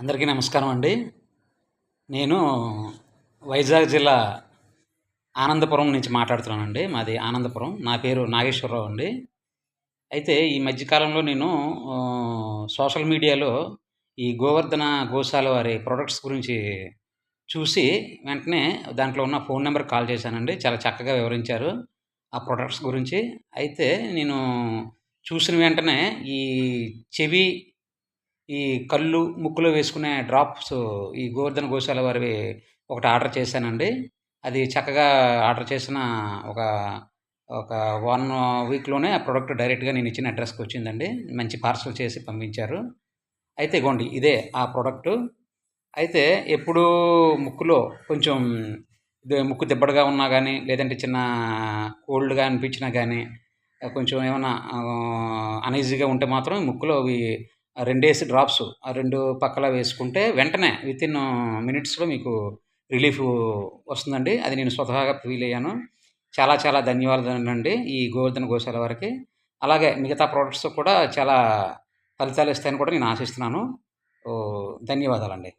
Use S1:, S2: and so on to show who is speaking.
S1: అందరికీ నమస్కారం అండి. నేను వైజాగ్ జిల్లా ఆనందపురం నుంచి మాట్లాడుతున్నానండి. మాది ఆనందపురం. నా పేరు నాగేశ్వరరావు అండి. అయితే ఈ మధ్య కాలంలో నేను సోషల్ మీడియాలో ఈ గోవర్ధన గోశాల వారి ప్రొడక్ట్స్ గురించి చూసి వెంటనే దాంట్లో ఉన్న ఫోన్ నంబర్‌కి కాల్ చేశానండి. చాలా చక్కగా వివరించారు ఆ ప్రొడక్ట్స్ గురించి. అయితే నేను చూసిన వెంటనే ఈ చెవి ఈ కళ్ళు, ముక్కులో వేసుకునే డ్రాప్స్ ఈ గోవర్ధన గోశాల వారివి ఒకటి ఆర్డర్ చేశానండి. అది చక్కగా ఆర్డర్ చేసిన ఒక ఒక 1 వీక్‌లోనే ఆ ప్రొడక్ట్ డైరెక్ట్‌గా నేనిచ్చిన అడ్రస్‌కొచ్చిందండి. మంచి పార్సెల్ చేసి పంపించారు. అయితే ఇగోండి ఇదే ఆ ప్రొడక్టు. అయితే ఎప్పుడూ ముక్కులో కొంచెం ముక్కు దిబ్బడగా ఉన్నా గానీ, లేదంటే చిన్న కోల్డ్‌గా అనిపించినా గానీ, కొంచెం ఏమన్నా అనీజీగా ఉంటే మాత్రం ముక్కులో అవి 2 డ్రాప్స్ ఆ 2 పక్కల వేసుకుంటే వెంటనే వితిన్ మినిట్స్‌లో మీకు రిలీఫు వస్తుందండి. అది నేను స్వతహాగా ఫీల్ అయ్యాను. చాలా చాలా ధన్యవాదాలండి ఈ గోవర్ధన గోశాల వారికి. అలాగే మిగతా ప్రొడక్ట్స్ కూడా చాలా ఫలితాలు ఇస్తాయని కూడా నేను ఆశిస్తున్నాను. ధన్యవాదాలండి.